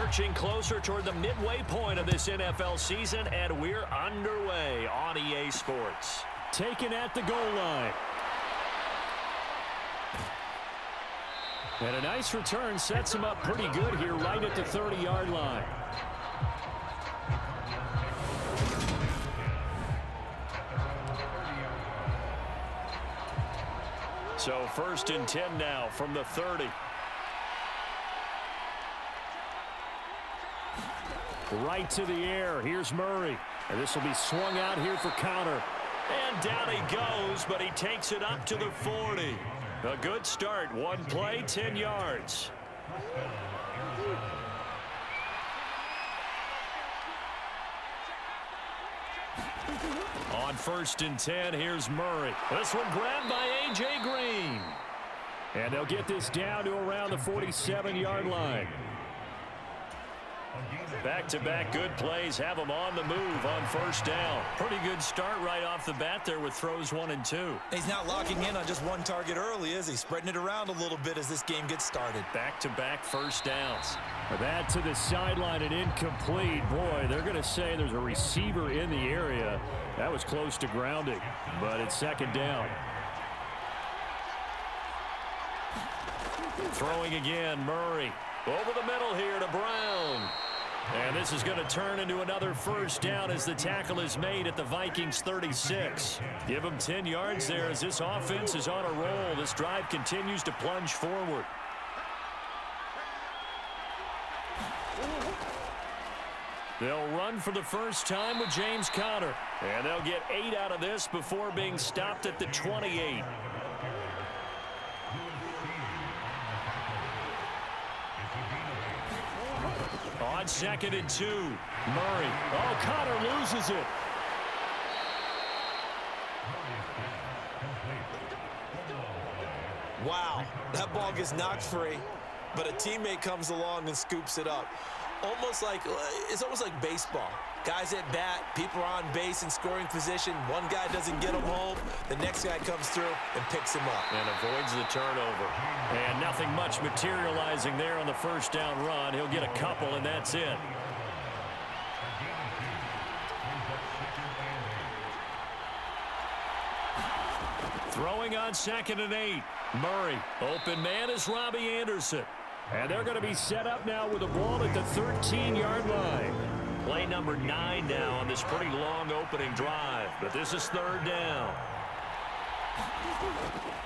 Marching closer toward the midway point of this NFL season, and we're underway on EA Sports. Taken at the goal line. And a nice return sets him up pretty good here right at the 30-yard line. So 1st and 10 now from the 30. Right to the air. Here's Murray. And this will be swung out here for counter. And down he goes, but he takes it up to the 40. A good start. One play, 10 yards. On 1st and 10, here's Murray. This one grabbed by A.J. Green. And they'll get this down to around the 47-yard line. Back-to-back good plays have him on the move on 1st down. Pretty good start right off the bat there with throws 1 and 2. He's not locking in on just one target early, is he? Spreading it around a little bit as this game gets started. Back-to-back 1st downs. That to the sideline and incomplete. Boy, they're going to say there's a receiver in the area. That was close to grounding, but it's 2nd down. Throwing again, Murray. Over the middle here to Brown. And this is going to turn into another 1st down as the tackle is made at the Vikings 36. Give them 10 yards there as this offense is on a roll. This drive continues to plunge forward. They'll run for the first time with James Conner. And they'll get 8 out of this before being stopped at the 28. On 2nd and 2, Murray. Oh, Conner loses it. Wow, that ball gets knocked free, but a teammate comes along and scoops it up. It's almost like baseball. Guys at bat, people are on base in scoring position. One guy doesn't get him home. The next guy comes through and picks him up. And avoids the turnover. And nothing much materializing there on the 1st down run. He'll get a couple, and that's it. Throwing on 2nd and 8. Murray. Open man is Robbie Anderson. And they're going to be set up now with the ball at the 13-yard line. Play number 9 now on this pretty long opening drive. But this is 3rd down.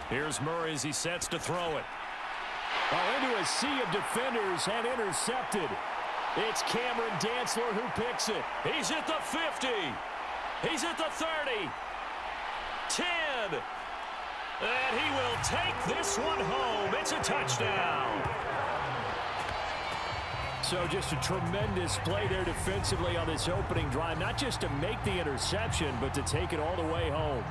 Here's Murray as he sets to throw it. Oh, into a sea of defenders and intercepted. It's Cameron Dantzler who picks it. He's at the 50. He's at the 30. 10. And he will take this one home. It's a touchdown. So just a tremendous play there defensively on this opening drive. Not just to make the interception, but to take it all the way home.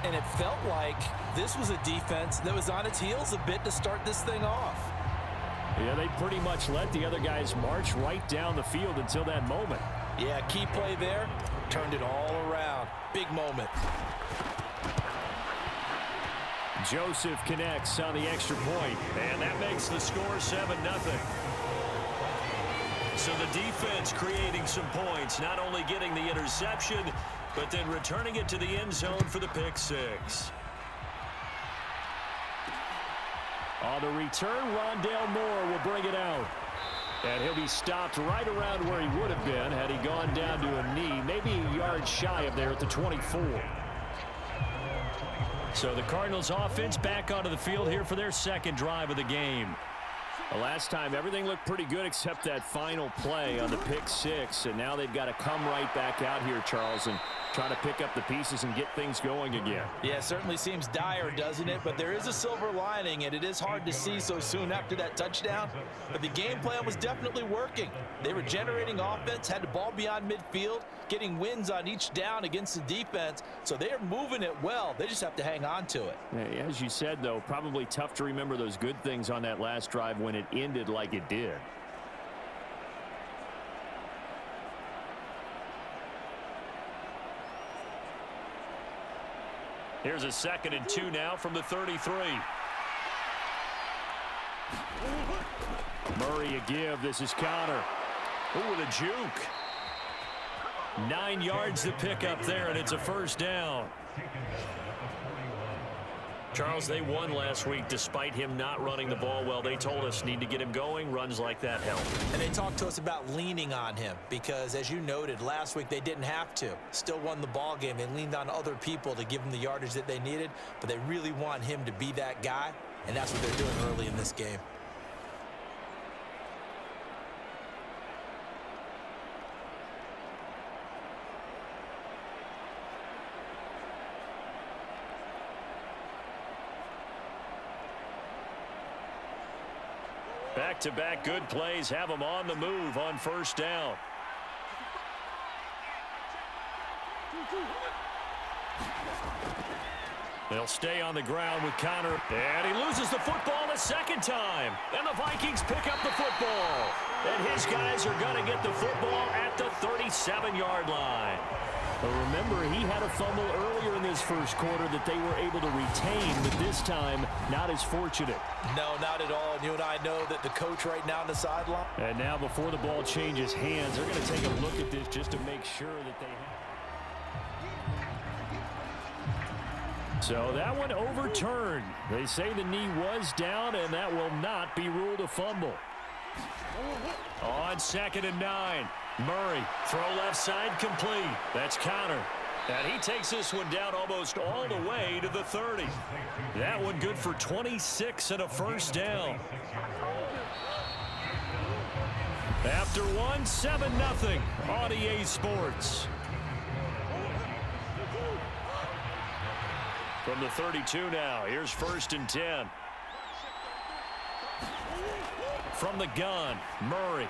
And it felt like this was a defense that was on its heels a bit to start this thing off. Yeah, they pretty much let the other guys march right down the field until that moment. Yeah, key play there. Turned it all around. Big moment. Joseph connects on the extra point. And that makes the score 7-0. So the defense creating some points, not only getting the interception, but then returning it to the end zone for the pick 6. On the return, Rondale Moore will bring it out. And he'll be stopped right around where he would have been had he gone down to a knee, maybe a yard shy of there at the 24. So the Cardinals offense back onto the field here for their 2nd drive of the game. The last time, everything looked pretty good except that final play on the pick 6. And now they've got to come right back out here, Charles, and try to pick up the pieces and get things going again. Yeah, it certainly seems dire, doesn't it? But there is a silver lining, and it is hard to see so soon after that touchdown. But the game plan was definitely working. They were generating offense, had the ball beyond midfield, getting wins on each down against the defense. So they are moving it well. They just have to hang on to it. As you said, though, probably tough to remember those good things on that last drive when it ended like it did. Here's a 2nd and 2 now from the 33. Murray a give. This is Connor. Ooh, with a juke. 9 yards to pick up there, and it's a first down. Charles, they won last week despite him not running the ball well. They told us need to get him going. Runs like that help. And they talked to us about leaning on him because, as you noted, last week they didn't have to. Still won the ball game. They leaned on other people to give them the yardage that they needed, but they really want him to be that guy, and that's what they're doing early in this game. Back-to-back good plays have them on the move on first down. They'll stay on the ground with Connor. And he loses the football a second time. And the Vikings pick up the football. And his guys are going to get the football at the 37-yard line. But remember, he had a fumble earlier in this first quarter that they were able to retain, but this time, not as fortunate. No, not at all. And you and I know that the coach right now on the sideline. And now before the ball changes hands, they're going to take a look at this just to make sure that they have. So that one overturned. They say the knee was down, and that will not be ruled a fumble. On 2nd and 9. Murray, throw left side complete. That's Connor. And he takes this one down almost all the way to the 30. That one good for 26 and a first down. After one, 7-0 on EA Sports. From the 32 now, here's 1st and 10. From the gun, Murray.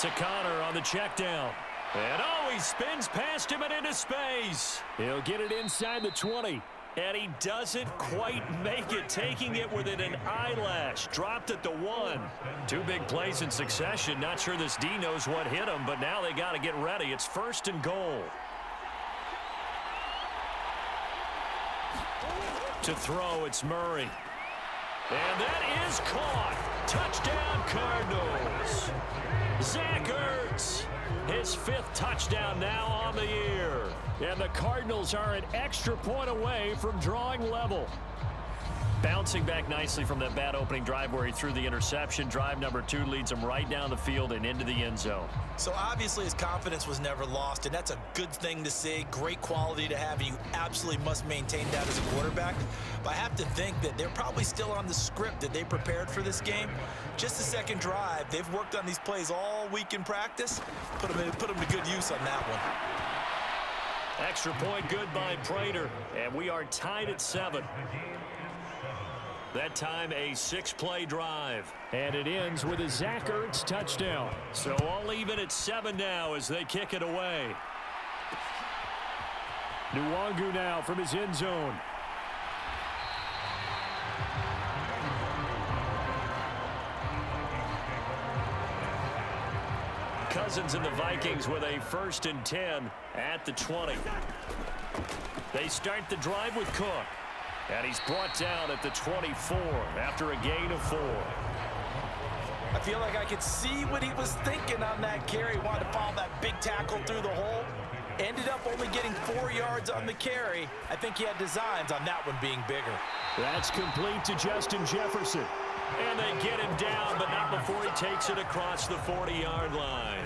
To Connor on the check down. And he spins past him and into space. He'll get it inside the 20. And he doesn't quite make it, taking it within an eyelash. Dropped at the 1. 2 big plays in succession. Not sure this D knows what hit him, but now they got to get ready. It's 1st and goal. To throw, it's Murray. And that is caught. Touchdown, Cardinals. Zach Ertz, his 5th touchdown now on the year. And the Cardinals are an extra point away from drawing level. Bouncing back nicely from that bad opening drive where he threw the interception. Drive number 2 leads him right down the field and into the end zone. So obviously his confidence was never lost, and that's a good thing to see. Great quality to have, and you absolutely must maintain that as a quarterback. But I have to think that they're probably still on the script that they prepared for this game. Just the second drive, they've worked on these plays all week in practice. Put them to good use on that one. Extra point good by Prater, and we are tied at 7. That time a 6-play drive. And it ends with a Zach Ertz touchdown. So all even at 7 now as they kick it away. Nwangu now from his end zone. Cousins and the Vikings with a 1st and 10 at the 20. They start the drive with Cook. And he's brought down at the 24 after a gain of 4. I feel like I could see what he was thinking on that carry. He wanted to follow that big tackle through the hole. Ended up only getting 4 yards on the carry. I think he had designs on that one being bigger. That's complete to Justin Jefferson. And they get him down, but not before he takes it across the 40-yard line.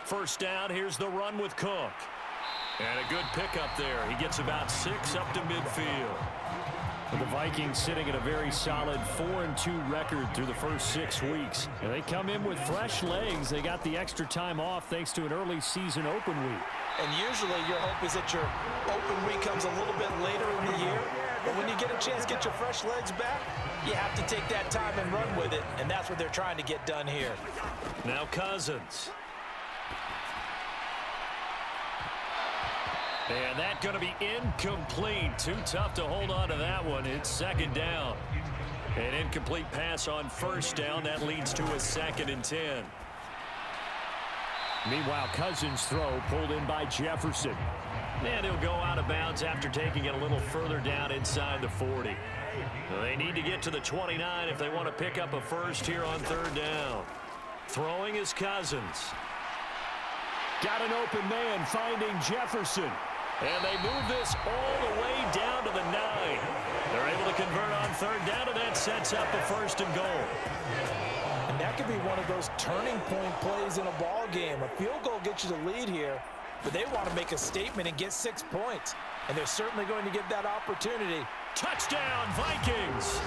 First down, here's the run with Cook. And a good pickup there. He gets about 6 up to midfield. But the Vikings sitting at a very solid 4-2 record through the first 6 weeks. And they come in with fresh legs. They got the extra time off thanks to an early season open week. And usually your hope is that your open week comes a little bit later in the year. But when you get a chance to get your fresh legs back, you have to take that time and run with it. And that's what they're trying to get done here. Now Cousins. And that's going to be incomplete. Too tough to hold on to that one. It's 2nd down. An incomplete pass on 1st down. That leads to a 2nd and 10. Meanwhile, Cousins' throw pulled in by Jefferson. And he'll go out of bounds after taking it a little further down inside the 40. They need to get to the 29 if they want to pick up a first here on third down. Throwing is Cousins. Got an open man finding Jefferson. And they move this all the way down to the 9. They're able to convert on third down, and that sets up a first and goal. And that could be one of those turning point plays in a ball game. A field goal gets you the lead here, but they want to make a statement and get 6 points. And they're certainly going to get that opportunity. Touchdown, Vikings!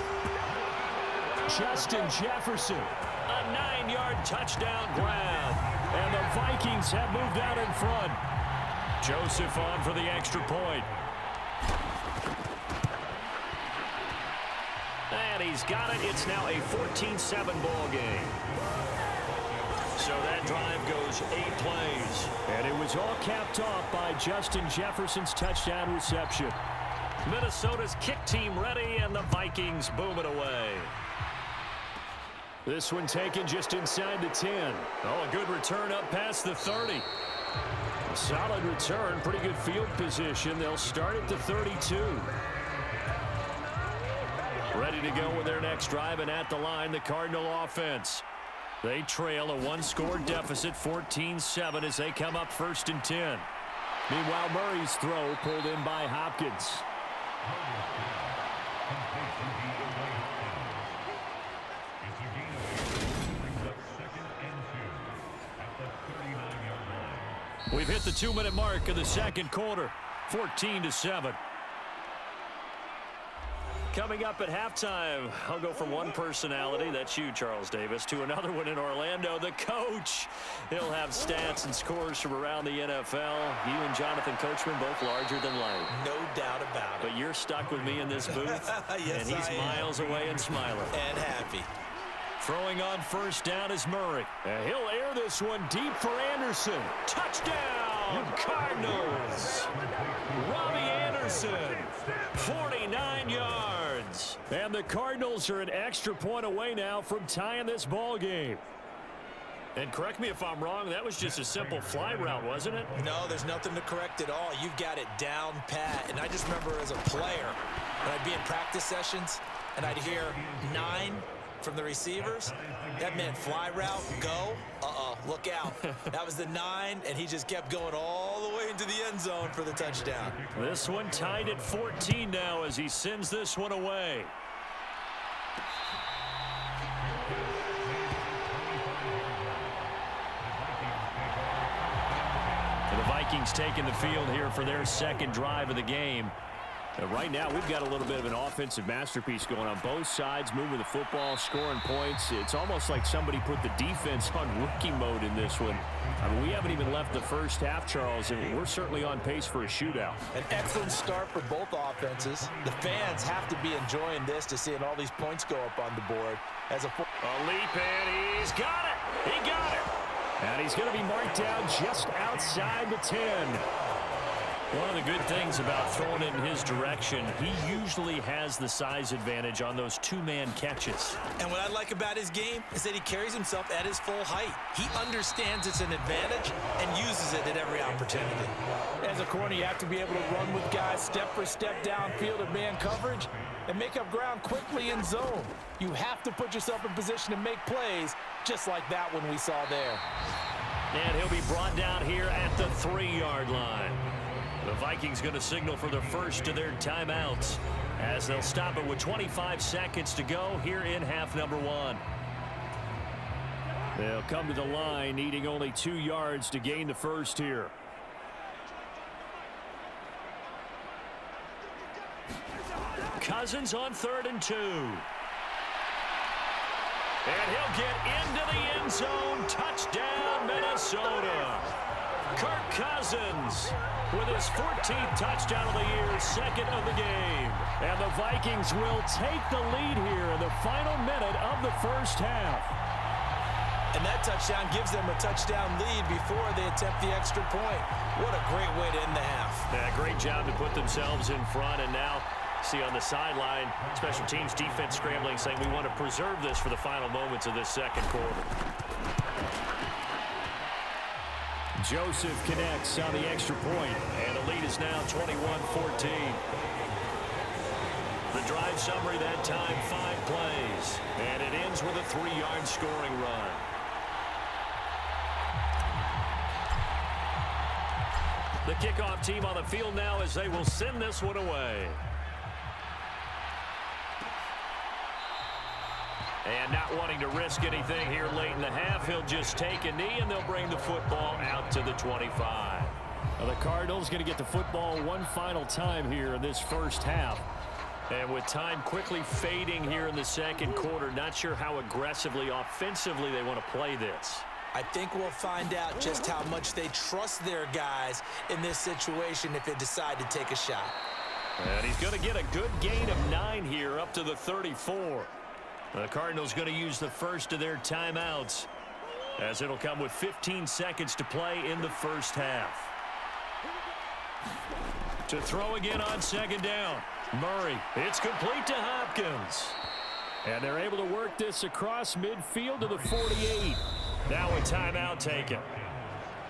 Justin Jefferson. A 9-yard touchdown grab. And the Vikings have moved out in front. Joseph on for the extra point. And he's got it. It's now a 14-7 ball game. So that drive goes 8 plays. And it was all capped off by Justin Jefferson's touchdown reception. Minnesota's kick team ready, and the Vikings boom it away. This one taken just inside the 10. Oh, a good return up past the 30. Solid return, pretty good field position. They'll start at the 32. Ready to go with their next drive, and at the line, the Cardinal offense. They trail a 1-score deficit, 14-7, as they come up 1st and 10. Meanwhile, Murray's throw pulled in by Hopkins. We've hit the 2-minute mark of the second quarter, 14-7. Coming up at halftime, I'll go from one personality, that's you, Charles Davis, to another one in Orlando, the coach. He'll have stats and scores from around the NFL. You and Jonathan Coachman both larger than life. No doubt about it. But you're stuck with me in this booth, yes, and he's miles away and smiling. And happy. Throwing on first down is Murray. And he'll air this one deep for Anderson. Touchdown, Cardinals! Robbie Anderson, 49 yards. And the Cardinals are an extra point away now from tying this ball game. And correct me if I'm wrong, that was just a simple fly route, wasn't it? No, there's nothing to correct at all. You've got it down pat. And I just remember as a player, when I'd be in practice sessions, and I'd hear 9 from the receivers, that meant fly route, go, look out. That was the 9, and he just kept going all the way into the end zone for the touchdown. This one tied at 14 now as he sends this one away. The Vikings taking the field here for their second drive of the game. Right now, we've got a little bit of an offensive masterpiece going on both sides, moving the football, scoring points. It's almost like somebody put the defense on rookie mode in this one. I mean, we haven't even left the first half, Charles, and we're certainly on pace for a shootout. An excellent start for both offenses. The fans have to be enjoying this to seeing all these points go up on the board. As a leap, and he's got it. He got it. And he's going to be marked down just outside the 10. One of the good things about throwing it in his direction, he usually has the size advantage on those 2-man catches. And what I like about his game is that he carries himself at his full height. He understands it's an advantage and uses it at every opportunity. As a corner, you have to be able to run with guys step for step downfield of man coverage and make up ground quickly in zone. You have to put yourself in position to make plays, just like that one we saw there. And he'll be brought down here at the 3-yard line. The Vikings going to signal for the first of their timeouts as they'll stop it with 25 seconds to go here in half number 1. They'll come to the line, needing only 2 yards to gain the first here. Cousins on 3rd and 2. And he'll get into the end zone. Touchdown, Minnesota. Kirk Cousins with his 14th touchdown of the year, second of the game. And the Vikings will take the lead here in the final minute of the first half. And that touchdown gives them a touchdown lead before they attempt the extra point. What a great way to end the half. Yeah, great job to put themselves in front, and now see on the sideline, special teams defense scrambling, saying we want to preserve this for the final moments of this second quarter. Joseph connects on the extra point. And the lead is now 21-14. The drive summary that time, 5 plays. And it ends with a 3-yard scoring run. The kickoff team on the field now as they will send this one away. And not wanting to risk anything here late in the half, he'll just take a knee and they'll bring the football out to the 25. Well, the Cardinals going to get the football one final time here in this first half. And with time quickly fading here in the second quarter, not sure how aggressively, offensively they want to play this. I think we'll find out just how much they trust their guys in this situation if they decide to take a shot. And he's going to get a good gain of 9 here up to the 34. The Cardinals going to use the first of their timeouts as it'll come with 15 seconds to play in the first half. To throw again on second down. Murray, it's complete to Hopkins. And they're able to work this across midfield to the 48. Now a timeout taken.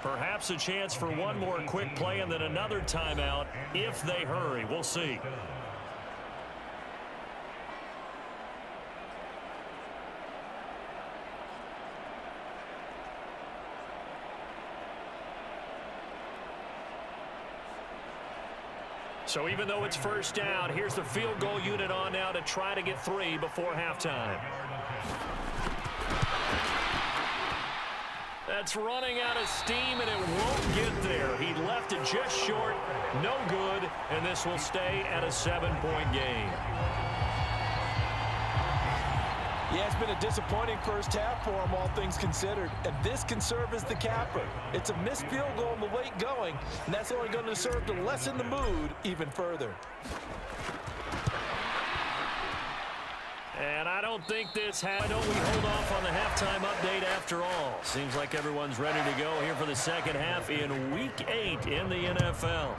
Perhaps a chance for one more quick play and then another timeout if they hurry. We'll see. So even though it's first down, here's the field goal unit on now to try to get 3 before halftime. That's running out of steam, and it won't get there. He left it just short, no good, and this will stay at a 7-point game. Yeah, it's been a disappointing first half for him, all things considered. And this can serve as the capper. It's a missed field goal in the late going, and that's only going to serve to lessen the mood even further. And I don't think this why don't we hold off on the halftime update after all? Seems like everyone's ready to go here for the second half in Week 8 in the NFL.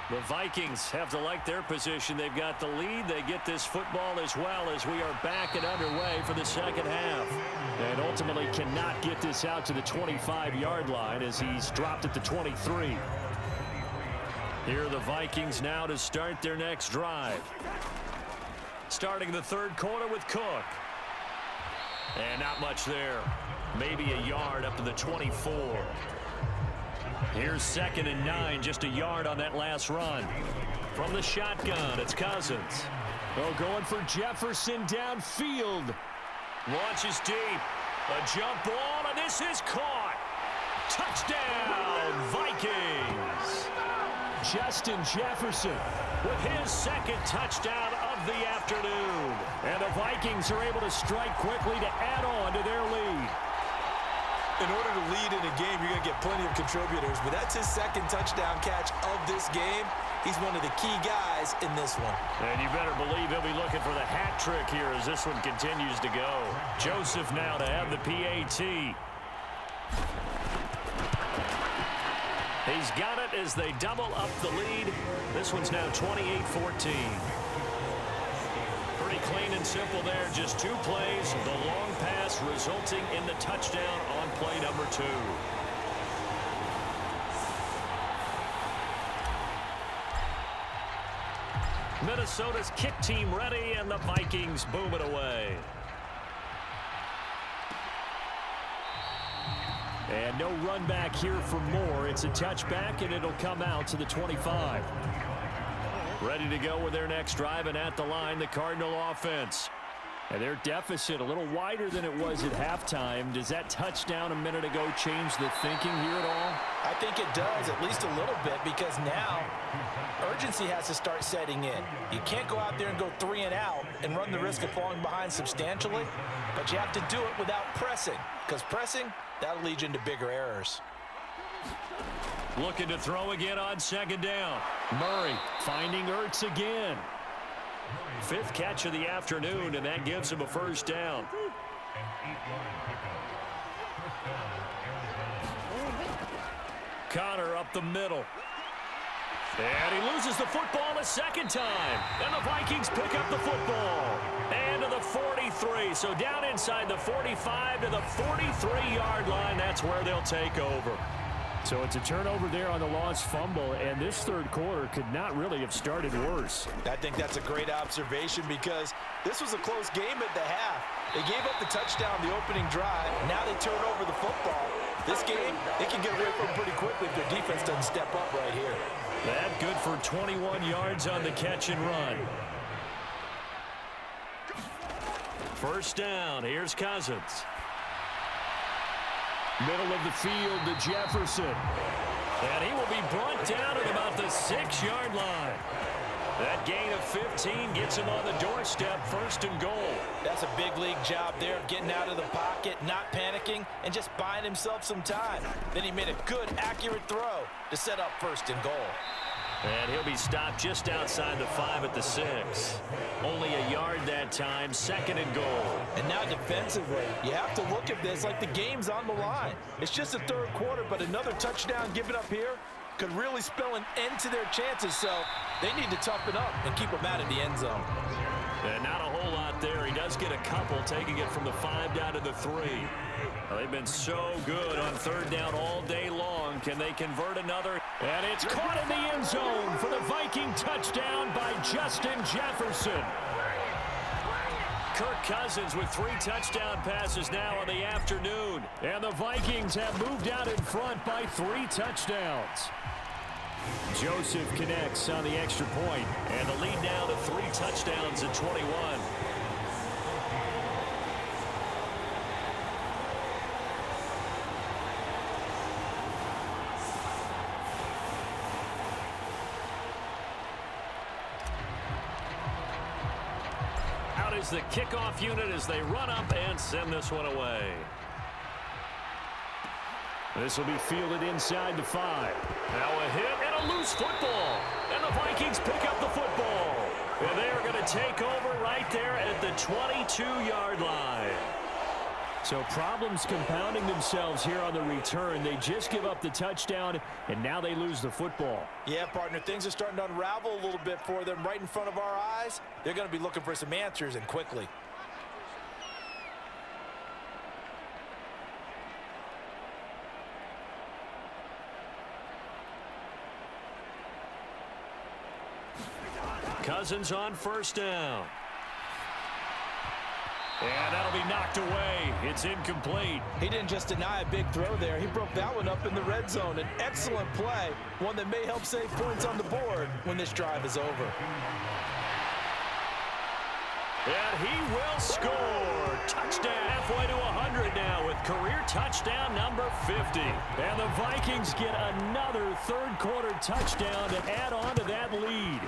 The Vikings have to like their position. They've got the lead. They get this football as well as we are back and underway for the second half. And ultimately cannot get this out to the 25-yard line as he's dropped at the 23. Here are the Vikings now to start their next drive. Starting the third quarter with Cook. And not much there. Maybe a yard up to the 24. Here's 2nd and 9, just a yard on that last run. From the shotgun, it's Cousins. Oh, going for Jefferson downfield. Launches deep. A jump ball, and this is caught. Touchdown, Vikings. Justin Jefferson with his 2nd touchdown of the afternoon. And the Vikings are able to strike quickly to add on to their lead. In order to lead in a game, you're going to get plenty of contributors, but that's his 2nd touchdown catch of this game. He's one of the key guys in this one. And you better believe he'll be looking for the hat trick here as this one continues to go. Joseph now to have the PAT. He's got it as they double up the lead. This one's now 28-14. Pretty clean and simple there. Just 2 plays. The long pass resulting in the touchdown on play number 2. Minnesota's kick team ready, and the Vikings boom it away. And no run back here for more. It's a touchback, and it'll come out to the 25. Ready to go with their next drive, and at the line, the Cardinal offense. And their deficit a little wider than it was at halftime. Does that touchdown a minute ago change the thinking here at all? I think it does, at least a little bit, because now urgency has to start setting in. You can't go out there and go 3 and out and run the risk of falling behind substantially, but you have to do it without pressing, because pressing, that'll lead you into bigger errors. Looking to throw again on 2nd down. Murray finding Ertz again. 5th catch of the afternoon, and that gives him a first down. Connor up the middle. And he loses the football a 2nd time. And the Vikings pick up the football. And to the 43. 43. So down inside the 45 to the 43-yard line. That's where they'll take over. So it's a turnover there on the lost fumble, and this third quarter could not really have started worse. I think that's a great observation because this was a close game at the half. They gave up the touchdown the opening drive. Now they turn over the football. This game, they can get away from pretty quickly if their defense doesn't step up right here. That good for 21 yards on the catch and run. First down. Here's Cousins. Middle of the field to Jefferson. And he will be brought down at about the 6-yard line. That gain of 15 gets him on the doorstep, first and goal. That's a big league job there of getting out of the pocket, not panicking, and just buying himself some time. Then he made a good, accurate throw to set up first and goal. And he'll be stopped just outside the 5 at the 6. Only a yard that time, second and goal. And now defensively, you have to look at this like the game's on the line. It's just the third quarter, but another touchdown given up here could really spell an end to their chances, so they need to toughen up and keep them out of the end zone. And not a whole lot there. He does get a couple, taking it from the 5 down to the 3. Well, they've been so good on third down all day long. Can they convert another? And it's caught in the end zone for the Viking touchdown by Justin Jefferson. Kirk Cousins with 3 touchdown passes now on the afternoon. And the Vikings have moved out in front by 3 touchdowns. Joseph connects on the extra point. And the lead now to 3 touchdowns at 21. Out is the kickoff unit as they run up and send this one away. This will be fielded inside the 5. Now a hit and a loose football. And the Vikings pick up the football. And they are going to take over right there at the 22-yard line. So problems compounding themselves here on the return. They just give up the touchdown, and now they lose the football. Yeah, partner, things are starting to unravel a little bit for them right in front of our eyes. They're going to be looking for some answers, and quickly. Cousins on first down. And that'll be knocked away. It's incomplete. He didn't just deny a big throw there. He broke that one up in the red zone. An excellent play, one that may help save points on the board when this drive is over. And he will score. Touchdown. Halfway to 100 now with career touchdown number 50. And the Vikings get another third quarter touchdown to add on to that lead.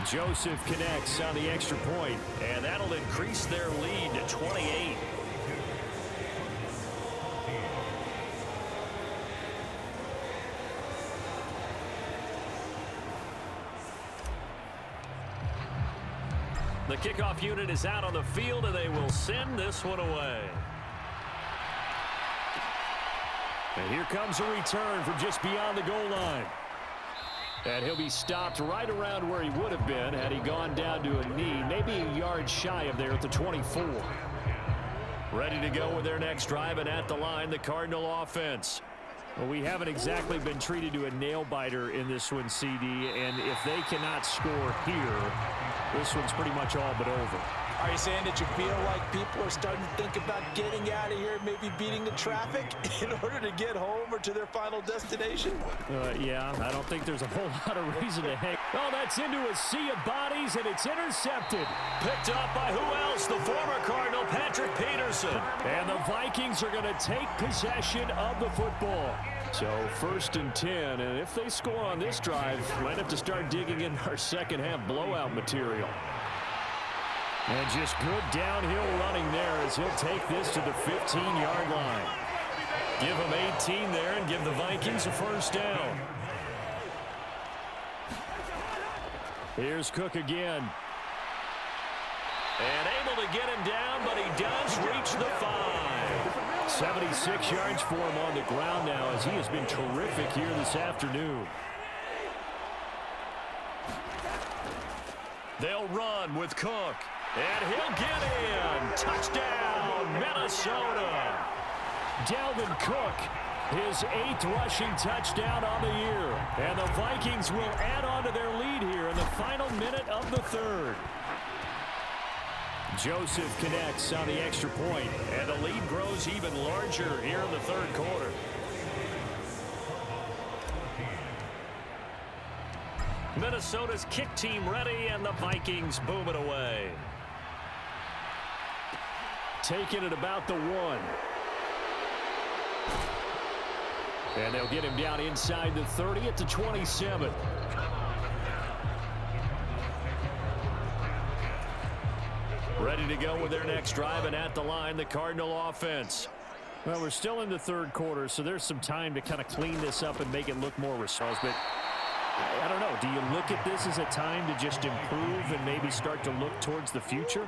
Joseph connects on the extra point. And that'll increase their lead to 28. The kickoff unit is out on the field, and they will send this one away. And here comes a return from just beyond the goal line. And he'll be stopped right around where he would have been had he gone down to a knee, maybe a yard shy of there at the 24. Ready to go with their next drive, and at the line, the Cardinal offense. Well, we haven't exactly been treated to a nail-biter in this one, CD, and if they cannot score here, this one's pretty much all but over. Are you saying that you feel like people are starting to think about getting out of here, maybe beating the traffic in order to get home or to their final destination? Yeah, I don't think there's a whole lot of reason to hang. Oh, that's into a sea of bodies, and it's intercepted. Picked up by who else? The former Cardinal, Patrick Peterson. And the Vikings are going to take possession of the football. So first and 10, and if they score on this drive, might have to start digging in our second half blowout material. And just good downhill running there as he'll take this to the 15-yard line. Give him 18 there and give the Vikings a first down. Here's Cook again. And able to get him down, but he does reach the 5. 76 yards for him on the ground now as he has been terrific here this afternoon. They'll run with Cook. And he'll get in. Touchdown, Minnesota. Dalvin Cook, his 8th rushing touchdown on the year. And the Vikings will add on to their lead here in the final minute of the 3rd. Joseph connects on the extra point, and the lead grows even larger here in the 3rd quarter. Minnesota's kick team ready, and the Vikings boom it away. taking it about the 1. And they'll get him down inside the 30 at the 27. Ready to go with their next drive, and at the line, the Cardinal offense. Well, we're still in the 3rd quarter, so there's some time to kind of clean this up and make it look more responsible. But I don't know. Do you look at this as a time to just improve and maybe start to look towards the future?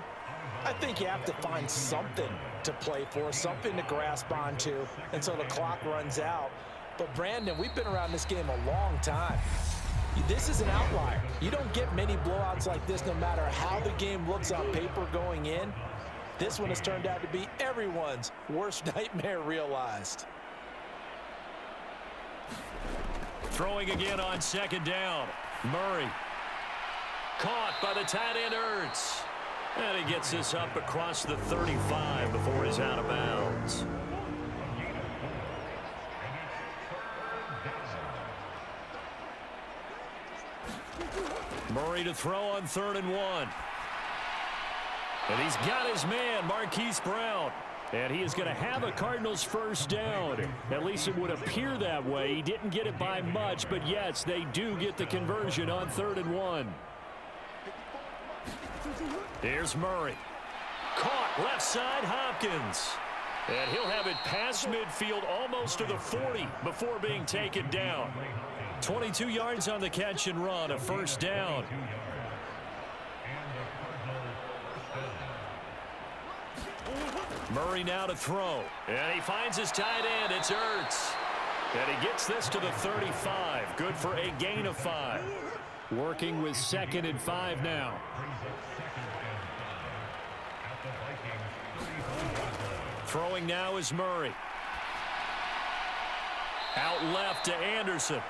I think you have to find something to play for, something to grasp onto until the clock runs out. But, Brandon, we've been around this game a long time. This is an outlier. You don't get many blowouts like this no matter how the game looks on paper going in. This one has turned out to be everyone's worst nightmare realized. Throwing again on 2nd down. Murray. Caught by the tight end Ertz. And he gets this up across the 35 before he's out of bounds. Murray to throw on 3rd and 1. And he's got his man, Marquise Brown. And he is going to have a Cardinals first down. At least it would appear that way. He didn't get it by much, but yes, they do get the conversion on 3rd and 1. Here's Murray. Caught left side, Hopkins. And he'll have it past midfield almost to the 40 before being taken down. 22 yards on the catch and run, a first down. Murray now to throw. And he finds his tight end. It's Ertz. And he gets this to the 35. Good for a gain of 5. Working with 2nd and 5 now. Throwing now is Murray. Out left to Anderson.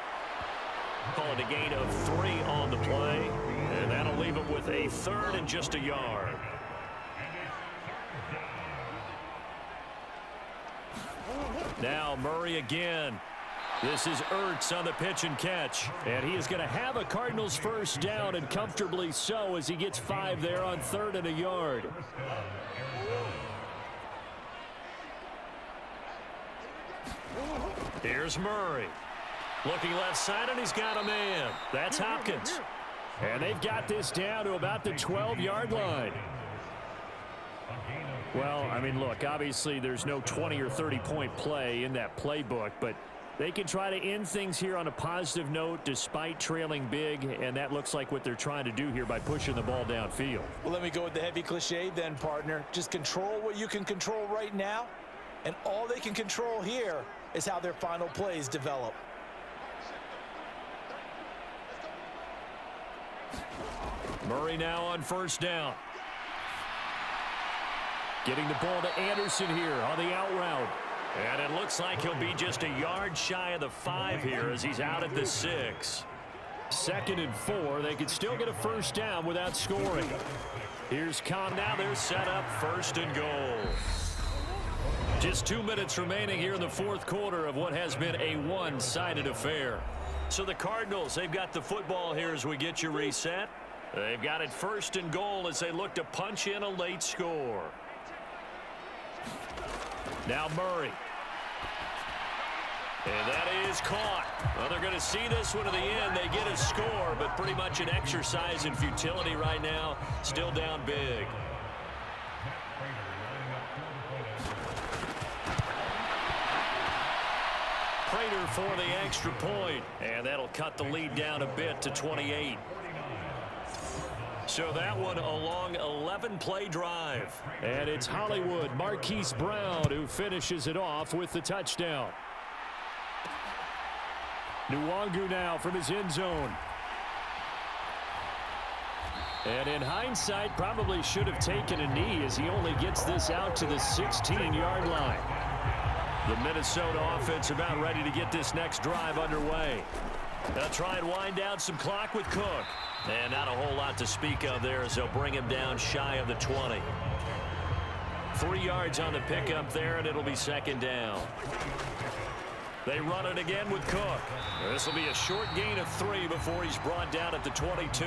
Call it a gain of 3 on the play. And that'll leave him with a 3rd and just a yard. Now Murray again. This is Ertz on the pitch and catch. And he is going to have a Cardinals first down, and comfortably so, as he gets 5 there on 3rd and a yard. Here's Murray. Looking left side, and he's got a man. That's Hopkins. And they've got this down to about the 12-yard line. Well, I mean, look, obviously there's no 20 or 30-point play in that playbook, but they can try to end things here on a positive note despite trailing big, and that looks like what they're trying to do here by pushing the ball downfield. Well, let me go with the heavy cliche then, partner. Just control what you can control right now, and all they can control here is how their final plays develop. Murray now on first down. Getting the ball to Anderson here on the out route. And it looks like he'll be just a yard shy of the 5 here as he's out at the 6. 2nd and 4. They could still get a first down without scoring. Here's Cobb. Now they're set up 1st and goal. Just 2 minutes remaining here in the 4th quarter of what has been a one-sided affair. So the Cardinals, they've got the football here as we get you reset. They've got it 1st and goal as they look to punch in a late score. Now Murray. And that is caught. Well, they're going to see this one to the end. They get a score, but pretty much an exercise in futility right now. Still down big. Prater for the extra point. And that'll cut the lead down a bit to 28. So that one a long 11-play drive. And it's Hollywood, Marquise Brown, who finishes it off with the touchdown. Nwangu now from his end zone. And in hindsight, probably should have taken a knee as he only gets this out to the 16-yard line. The Minnesota offense about ready to get this next drive underway. They'll try and wind down some clock with Cook. And not a whole lot to speak of there as they'll bring him down shy of the 20. 3 yards on the pickup there, and it'll be second down. They run it again with Cook. This will be a short gain of 3 before he's brought down at the 22.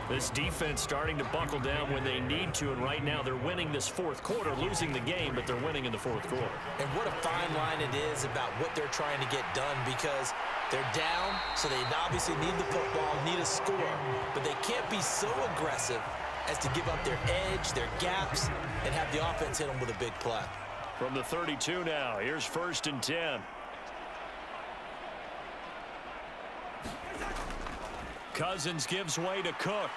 This defense starting to buckle down when they need to, and right now they're winning this fourth quarter, losing the game, but they're winning in the fourth quarter. And what a fine line it is about what they're trying to get done, because they're down, so they obviously need the football, need a score, but they can't be so aggressive as to give up their edge, their gaps, and have the offense hit them with a big play. From the 32 now, here's 1st and 10. Cousins gives way to Cook.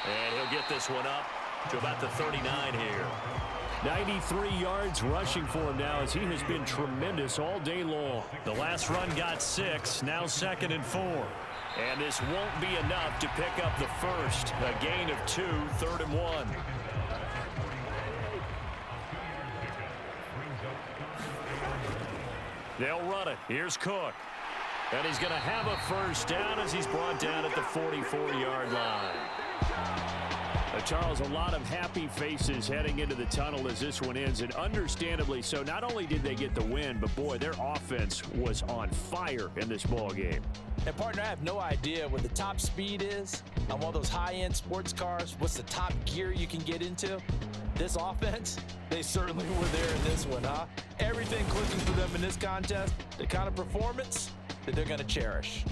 And he'll get this one up to about the 39 here. 93 yards rushing for him now as he has been tremendous all day long. The last run got 6, now 2nd and 4. And this won't be enough to pick up the first. A gain of 2, 3rd and 1. They'll run it. Here's Cook. And he's going to have a first down as he's brought down at the 44-yard line. Charles, a lot of happy faces heading into the tunnel as this one ends, and understandably so. Not only did they get the win, but boy, their offense was on fire in this ball game. And partner, I have no idea what the top speed is on one of those high-end sports cars. What's the top gear you can get into? This offense, they certainly were there in this one, huh? Everything clicking for them in this contest, the kind of performance that they're going to cherish.